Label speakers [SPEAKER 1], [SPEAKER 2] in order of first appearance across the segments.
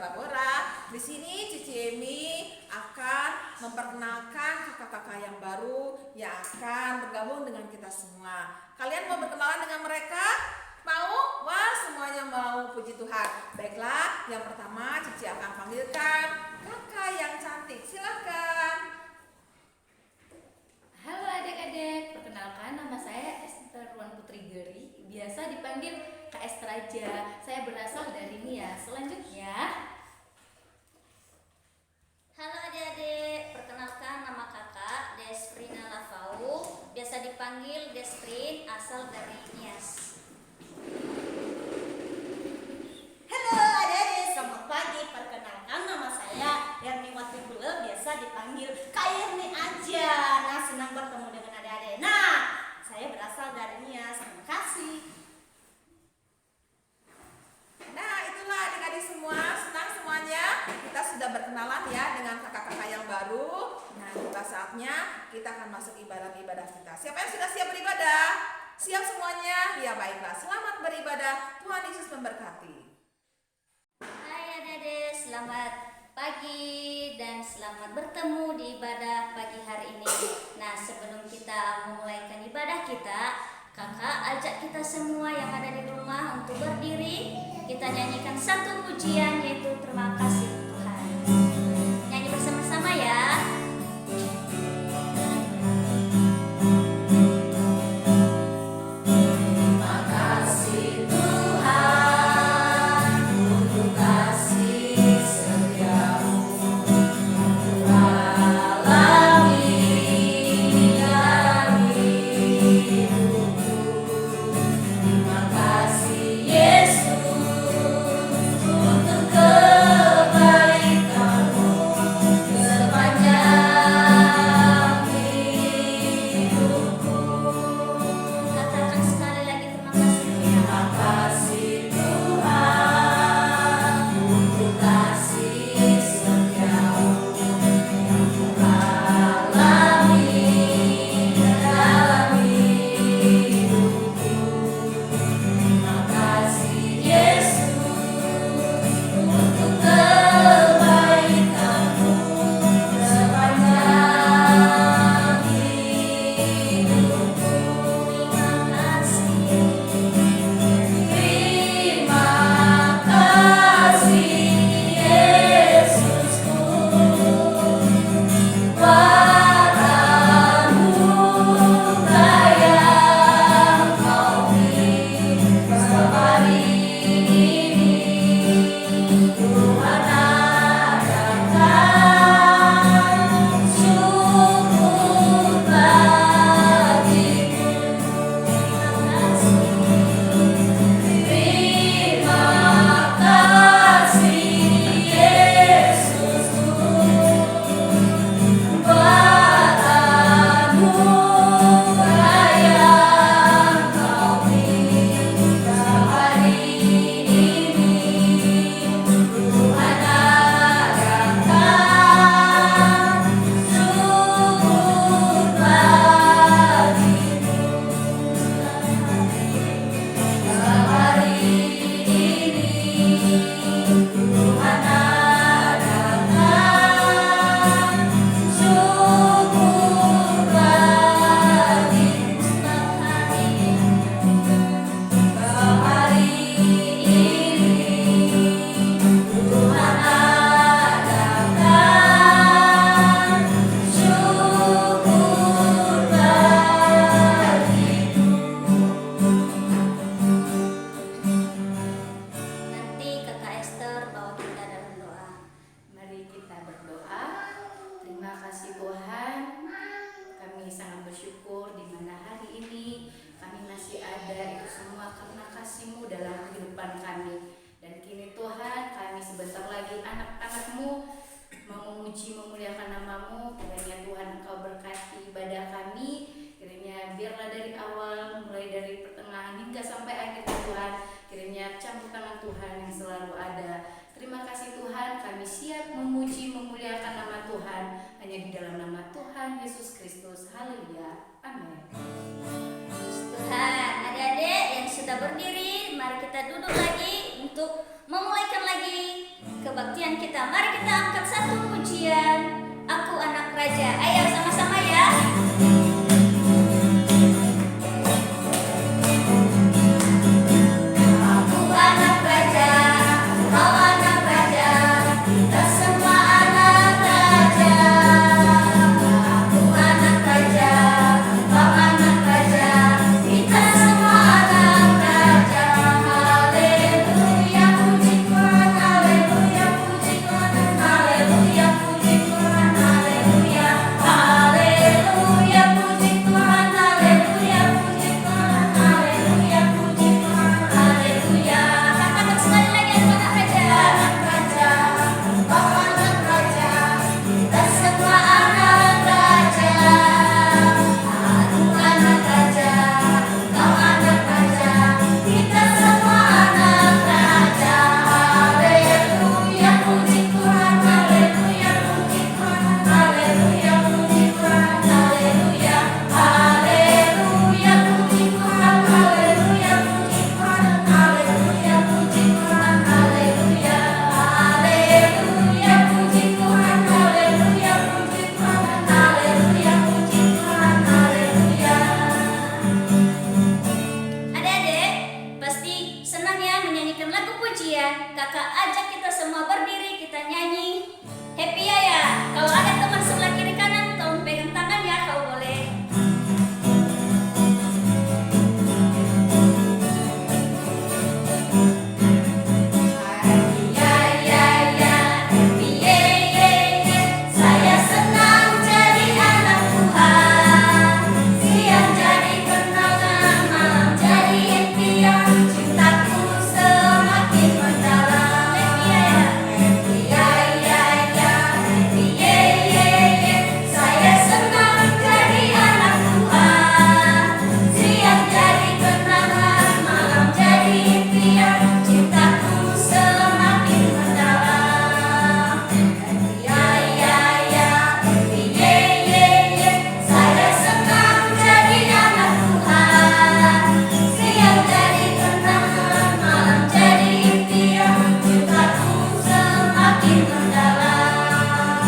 [SPEAKER 1] Tabora. Di sini Cici Emi akan memperkenalkan kakak-kakak yang baru yang akan bergabung dengan kita semua. Kalian mau berkenalan dengan mereka? Mau? Wah, semuanya mau, puji Tuhan. Baiklah, yang pertama Cici akan panggilkan kakak yang cantik. Silakan.
[SPEAKER 2] Halo adik-adik, perkenalkan nama saya Esther Ruan Putri Geri, biasa dipanggil Kak Esther aja. Saya berasal dari Nia. Selanjutnya,
[SPEAKER 3] Halo adik-adik, perkenalkan nama kakak Desprina Lavau, biasa dipanggil Desprin, asal dari Nias.
[SPEAKER 4] Halo adik-adik, selamat pagi. Perkenalkan nama saya Erniwati Bule, biasa dipanggil Kak Erni aja. Nah, senang bertemu dengan adik-adik. Nah, saya berasal dari Nias. Terima kasih.
[SPEAKER 1] Nah, itulah adik-adik semua, senang semuanya. Kita sudah berkenalan ya dengan kakak-kakak yang baru. Nah, tiba saatnya kita akan masuk ibadah-ibadah kita. Siapa yang sudah siap beribadah? Siap semuanya? Ya baiklah, selamat beribadah. Tuhan Yesus memberkati.
[SPEAKER 3] Hai adik-adik, selamat pagi dan selamat bertemu di ibadah pagi hari ini. Nah, sebelum kita memulaikan ibadah kita, kakak ajak kita semua yang ada di rumah untuk berdiri. Kita nyanyikan satu pujian, yaitu terima kasih Tuhan. Nyanyi bersama-sama ya. Katakan sekali lagi terima kasih. Nanti kakak Esther bawa kita dalam doa.
[SPEAKER 2] mari kita berdoa. Terima kasih Tuhan, kami sangat bersyukur di mana hari ini kami masih ada, itu semua karena kasih-Mu dalam kehidupan kami. Dan kini Tuhan, kami sebentar lagi anak-anak-Mu mau memuji memuliakan nama-Mu. Kiranya Tuhan Engkau berkati ibadah kami. Kiranya biarlah dari awal, mulai dari pertengahan hingga sampai akhir Tuhan, kiranya campur tangan Tuhan yang selalu ada. Terima kasih Tuhan, kami siap memuji memuliakan nama Tuhan hanya di dalam nama Tuhan Yesus Kristus. Haleluya. Amin.
[SPEAKER 3] Tuhan, adik-adik yang sudah berdiri, mari kita duduk lagi. untuk memulaikan lagi kebaktian kita. Mari kita angkat satu pujian, Aku Anak Raja. Ayo sama-sama ya. Aku anak raja, kau anak raja, kita semua anak raja. Aku anak raja, kau anak raja, kita semua anak raja. Haleluya, puji Tuhan, haleluya, puji Tuhan, haleluya, puji Tuhan, haleluya, haleluya, puji Tuhan, haleluya, puji Tuhan, haleluya, puji Tuhan, haleluya. Katakan sekali lagi, aku anak raja, kau anak raja, kita semua anak raja. Aku anak raja, kau anak raja, kita semua anak raja. Haleluya, puji Tuhan, haleluya, puji Tuhan, haleluya, puji Tuhan, haleluya, haleluya, puji Tuhan, haleluya, puji Tuhan, haleluya, puji Tuhan, haleluya, haleluya, puji Tuhan, haleluya, puji Tuhan, haleluya, puji Tuhan, haleluya. Adik-adik pasti senang ya menyanyikan lagu pujian. Kakak ajak kita semua berdiri, kita nyanyi happy ya. Kalau ada teman sebelah kiri kanan, tolong pegang tangan ya, kau boleh. Happy ya ya ya, happy ye ye ye. Saya senang jadi anak Tuhan. Siang jadi kenangan, malam jadi impian. Cintaku semakin mendalam. Happy ya ya ya, happy ye ye ye. Saya senang jadi anak Tuhan. Siang jadi kenangan, malam jadi impian. Cintaku semakin mendalam. Happy ya ya ya, happy ye ye ye. Saya senang jadi anak Tuhan. Siang jadi kenangan, malam jadi impian. Cintaku semakin mendalam.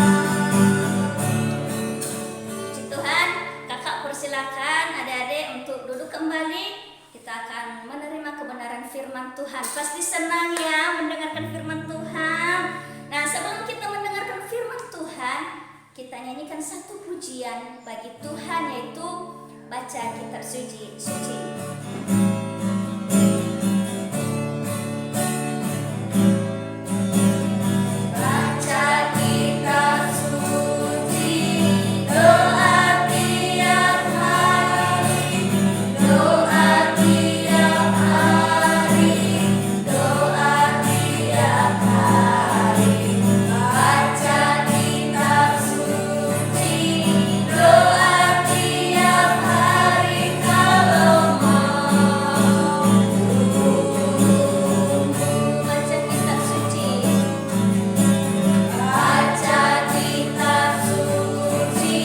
[SPEAKER 3] Puji Tuhan, kakak persilakan adik-adik untuk duduk kembali. Kita akan menerima kebenaran firman Tuhan. Pasti senang ya mendengarkan firman Tuhan. Nah, sebelum kita mendengarkan firman Tuhan, kita nyanyikan satu pujian bagi Tuhan, yaitu baca kitab suci. Baca kitab suci, doa tiap hari, doa tiap hari, doa tiap hari. Baca kitab suci, doa tiap hari kalau mau. Baca kitab suci. Baca kitab suci,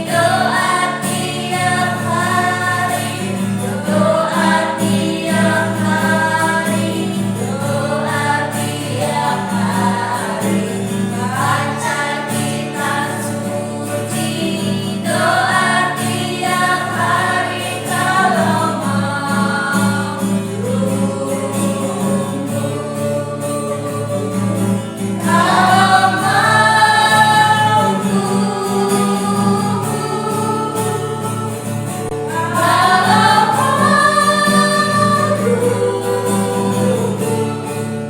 [SPEAKER 3] doa tiap hari, doa tiap hari, doa tiap hari. Baca kitab suci, doa tiap hari kalau mau. Kalau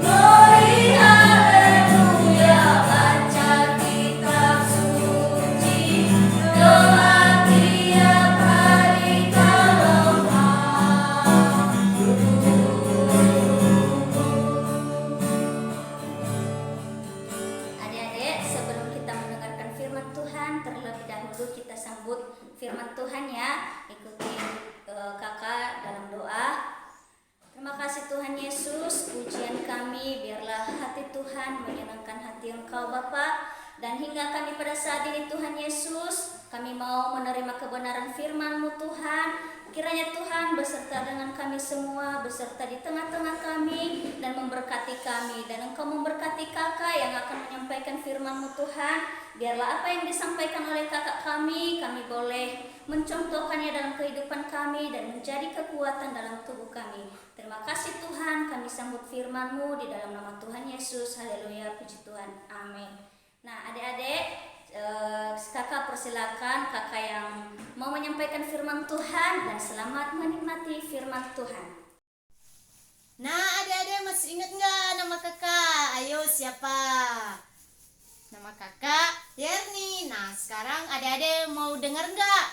[SPEAKER 3] glory haleluya, baca kitab suci, doa tiap hari kalau mau. Adik-adik, sebelum kita mendengarkan firman Tuhan, terlebih dahulu kita sambut firman Tuhan ya. Ikuti kakak dalam doa. Terima kasih Tuhan Yesus, pujian kami biarlah hati Tuhan menyenangkan hati Engkau Bapa. Dan hingga kami pada saat ini Tuhan Yesus, kami mau menerima kebenaran firman-Mu Tuhan. Kiranya Tuhan beserta dengan kami semua, beserta di tengah-tengah kami dan memberkati kami. Dan Engkau memberkati kakak yang akan menyampaikan firman-Mu Tuhan. Biarlah apa yang disampaikan oleh kakak kami boleh mencontohkannya dalam kehidupan kami dan menjadi kekuatan dalam tubuh kami. Terima kasih Tuhan, kami sambut firman-Mu di dalam nama Tuhan Yesus. Haleluya, puji Tuhan. Amin. Nah, adik-adik, kakak persilakan kakak yang mau menyampaikan firman Tuhan dan selamat menikmati firman Tuhan.
[SPEAKER 4] Nah, adik-adik masih ingat nggak nama kakak? Ayo, siapa? Nama kakak Yerni. Nah, sekarang adik-adik mau dengar nggak?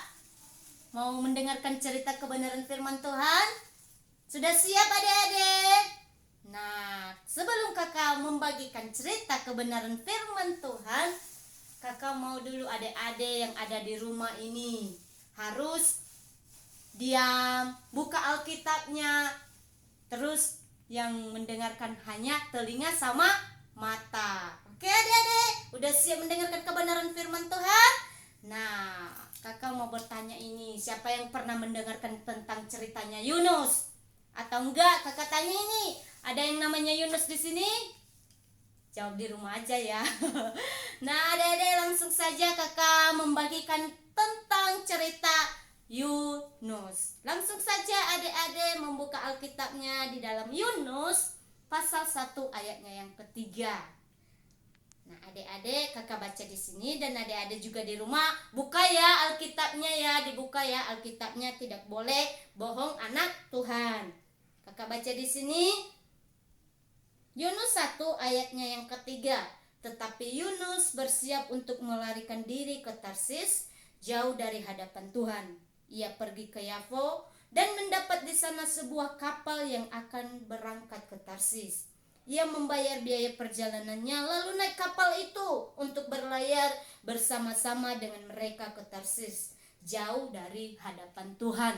[SPEAKER 4] Mau mendengarkan cerita kebenaran firman Tuhan? Sudah siap adik-adik? Nah, sebelum kakak membagikan cerita kebenaran firman Tuhan, kakak mau dulu adik-adik yang ada di rumah ini harus diam, buka Alkitabnya, terus yang mendengarkan hanya telinga sama mata. Oke adik-adik, udah siap mendengarkan kebenaran firman Tuhan? Nah, kakak mau bertanya ini, siapa yang pernah mendengarkan tentang ceritanya Yunus? Atau enggak, kakak tanya ini, ada yang namanya Yunus di sini? Jawab di rumah aja ya. Nah, adik-adik langsung saja kakak membagikan tentang cerita Yunus. Langsung saja adik-adik membuka Alkitabnya di dalam Yunus pasal 1 ayatnya yang ketiga. Nah, adik-adik kakak baca di sini dan adik-adik juga di rumah buka ya Alkitabnya ya, dibuka ya Alkitabnya, tidak boleh bohong anak Tuhan. Kakak baca di sini Yunus 1 ayatnya yang ketiga. Tetapi Yunus bersiap untuk melarikan diri ke Tarsis, jauh dari hadapan Tuhan. Ia pergi ke Yafo dan mendapat di sana sebuah kapal yang akan berangkat ke Tarsis. Ia membayar biaya perjalanannya lalu naik kapal itu untuk berlayar bersama-sama dengan mereka ke Tarsis, jauh dari hadapan Tuhan.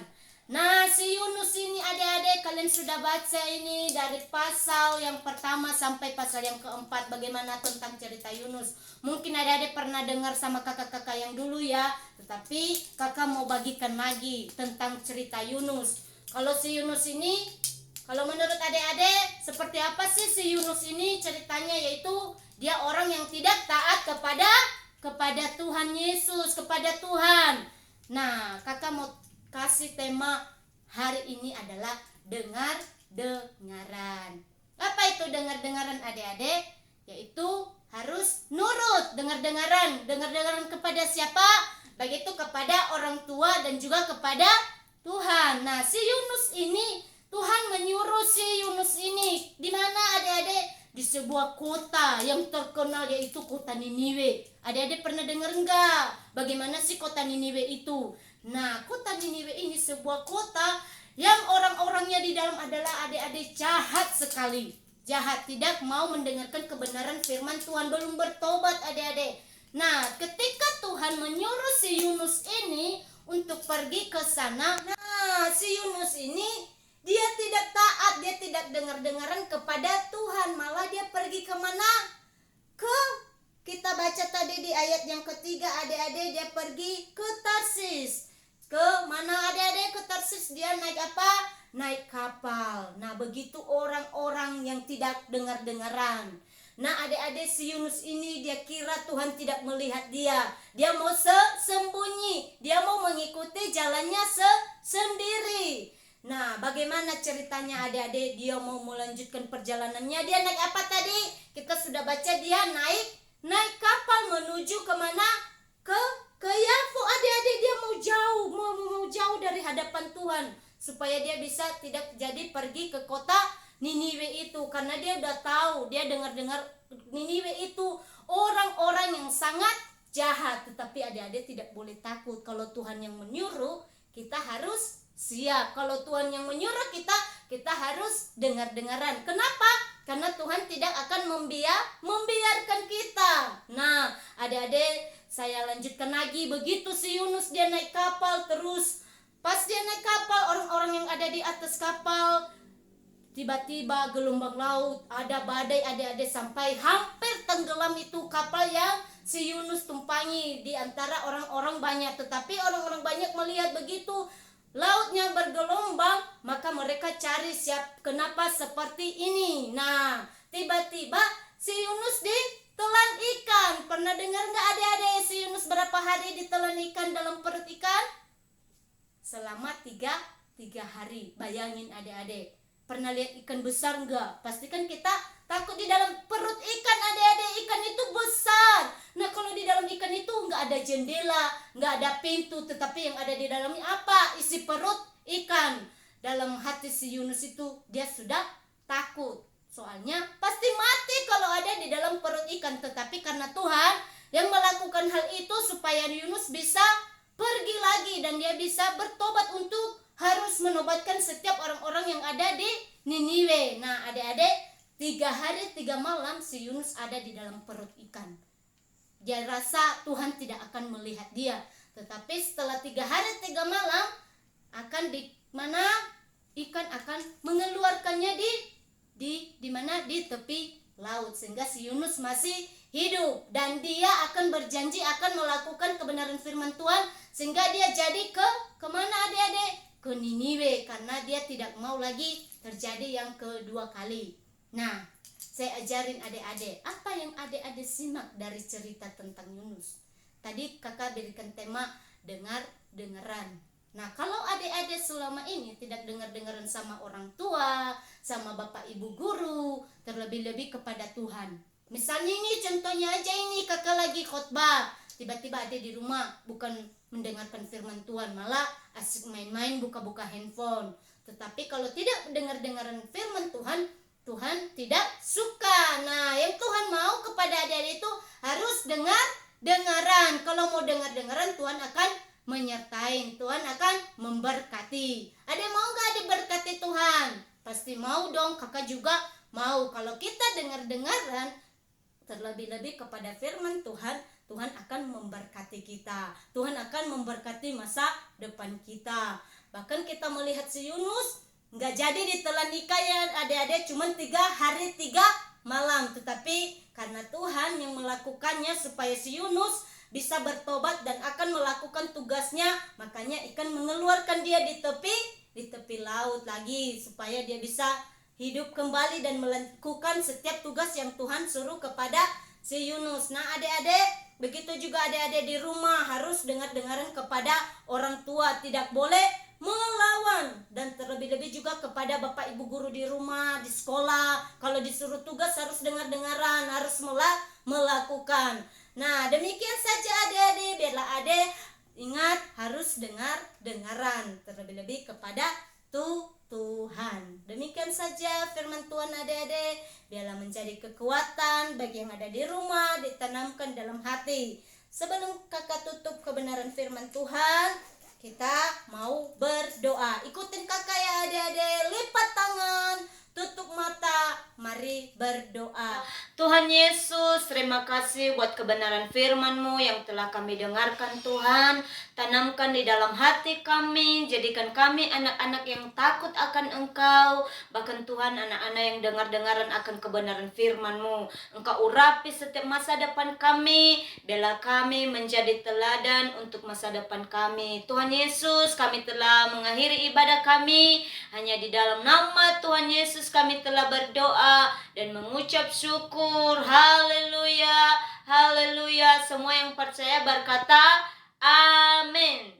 [SPEAKER 4] Nah, si Yunus ini adik-adik kalian sudah baca ini dari pasal yang pertama sampai pasal yang keempat, bagaimana tentang cerita Yunus. Mungkin adik-adik pernah dengar sama kakak-kakak yang dulu ya, tetapi kakak mau bagikan lagi tentang cerita Yunus. Kalau si Yunus ini, kalau menurut adik-adik seperti apa sih si Yunus ini ceritanya? Yaitu dia orang yang tidak taat kepada Tuhan Yesus, kepada Tuhan. Nah, kakak mau kasih tema hari ini adalah dengar-dengaran. Apa itu dengar-dengaran adik-adik? Yaitu harus nurut, dengar-dengaran. Dengar-dengaran kepada siapa? Baik itu kepada orang tua dan juga kepada Tuhan. Nah, si Yunus ini, Tuhan menyuruh si Yunus ini di mana adik-adik? Di sebuah kota yang terkenal yaitu kota Niniwe. Adik-adik pernah dengar enggak? Bagaimana sih kota Niniwe itu? Nah, kota Niniwe ini sebuah kota yang orang-orangnya di dalam adalah adik-adik jahat sekali. Jahat, tidak mau mendengarkan kebenaran firman Tuhan, belum bertobat adik-adik. Nah, ketika Tuhan menyuruh si Yunus ini untuk pergi ke sana, nah si Yunus ini dia tidak taat, dia tidak dengar-dengaran kepada Tuhan, malah dia pergi kemana? Kita baca tadi di ayat yang ketiga adik-adik, dia pergi ke Tarsis. Ke mana adik-adik? Ke Tarsis. Dia naik apa? Naik kapal. Nah, begitu orang-orang yang tidak dengar-dengaran. Nah, adik-adik, si Yunus ini dia kira Tuhan tidak melihat dia. Dia mau sembunyi, dia mau mengikuti jalannya sendiri. Nah, bagaimana ceritanya adik-adik? Dia mau melanjutkan perjalanannya. Dia naik apa tadi? Kita sudah baca dia naik kapal menuju kemana? Ke Yafo adik-adik. Dia mau jauh dari hadapan Tuhan supaya dia bisa tidak jadi pergi ke kota Niniwe itu, karena dia udah tahu, dia dengar-dengar Niniwe itu orang-orang yang sangat jahat. Tetapi adik-adik tidak boleh takut. Kalau Tuhan yang menyuruh, kita harus siap. Kalau Tuhan yang menyuruh kita harus dengar-dengaran. Kenapa? Karena Tuhan tidak akan membiarkan kita. Nah, adik-adik, saya lanjutkan lagi. Begitu si Yunus dia naik kapal, terus pas dia naik kapal, orang-orang yang ada di atas kapal, tiba-tiba gelombang laut, ada badai adik-adik, sampai hampir tenggelam itu kapal yang si Yunus tumpangi di antara orang-orang banyak. Tetapi orang-orang banyak melihat begitu lautnya bergelombang, maka mereka cari kenapa seperti ini. Nah, tiba-tiba si Yunus ditelan ikan. Pernah dengar nggak adik-adik si Yunus berapa hari ditelan ikan dalam perut ikan? Selama tiga hari. Bayangin adik-adik. Pernah lihat ikan besar nggak? Pastikan kita takut di dalam perut ikan adik-adik. Ikan itu besar. Nah, kalau di dalam ikan itu nggak ada jendela, nggak ada pintu, tetapi yang ada di dalamnya apa? Isi perut ikan. Dalam hati si Yunus itu dia sudah takut. Soalnya pasti mati kalau ada di dalam perut ikan. Tetapi karena Tuhan yang melakukan hal itu supaya Yunus bisa pergi lagi dan dia bisa bertobat untuk harus menobatkan setiap orang-orang yang ada di Niniwe. Nah, adik-adik, 3 hari 3 malam si Yunus ada di dalam perut ikan. Dia rasa Tuhan tidak akan melihat dia. Tetapi setelah 3 hari 3 malam akan di mana ikan akan mengeluarkannya di mana di tepi laut, sehingga si Yunus masih hidup dan dia akan berjanji akan melakukan kebenaran firman Tuhan, sehingga dia jadi kemana adik-adik? Ke Niniwe, karena dia tidak mau lagi terjadi yang kedua kali. Nah, saya ajarin adik-adik, apa yang adik-adik simak dari cerita tentang Yunus? Tadi kakak berikan tema dengar-dengaran. Nah, kalau adik-adik selama ini tidak dengar-dengaran sama orang tua, sama bapak ibu guru, terlebih-lebih kepada Tuhan. Misalnya ini contohnya aja, ini kakak lagi khotbah, tiba-tiba adik di rumah bukan mendengarkan firman Tuhan, malah asik main-main buka-buka handphone. Tetapi kalau tidak dengar-dengaran firman Tuhan, Tuhan tidak suka. Nah, yang Tuhan mau kepada adik-adik itu harus dengar-dengaran. Kalau mau dengar-dengaran, Tuhan akan menyertai, Tuhan akan memberkati. Adik mau gak diberkati Tuhan? Pasti mau dong, kakak juga mau. Kalau kita dengar-dengaran terlebih-lebih kepada firman Tuhan, Tuhan akan memberkati kita. Tuhan akan memberkati masa depan kita. Bahkan kita melihat si Yunus nggak jadi ditelan ikan ya adik-adik, cuma 3 hari 3 malam. Tetapi karena Tuhan yang melakukannya supaya si Yunus bisa bertobat dan akan melakukan tugasnya, makanya ikan mengeluarkan dia di tepi laut lagi, supaya dia bisa hidup kembali dan melakukan setiap tugas yang Tuhan suruh kepada si Yunus. Nah adik-adik, begitu juga adik-adik di rumah harus dengar-dengaran kepada orang tua, tidak boleh melawan. Dan terlebih-lebih juga kepada bapak ibu guru di rumah, di sekolah, kalau disuruh tugas harus dengar-dengaran, harus melakukan. Nah, demikian saja adik-adik, biarlah adik ingat harus dengar-dengaran, terlebih-lebih kepada Tuhan. Demikian saja firman Tuhan adik-adik, biarlah menjadi kekuatan bagi yang ada di rumah, ditanamkan dalam hati. Sebelum kakak tutup kebenaran firman Tuhan, kita mau berdoa. Ikutin kakak ya adik-adik, lipat tangan, tutup mata, mari berdoa.
[SPEAKER 2] Tuhan Yesus, terima kasih buat kebenaran firman-Mu yang telah kami dengarkan Tuhan. Tanamkan di dalam hati kami, jadikan kami anak-anak yang takut akan Engkau. Bahkan Tuhan, anak-anak yang dengar-dengaran akan kebenaran firman-Mu. Engkau urapi setiap masa depan kami, bela kami menjadi teladan untuk masa depan kami. Tuhan Yesus, kami telah mengakhiri ibadah kami. Hanya di dalam nama Tuhan Yesus kami telah berdoa dan mengucap syukur. Haleluya, haleluya. Semua yang percaya berkata amin.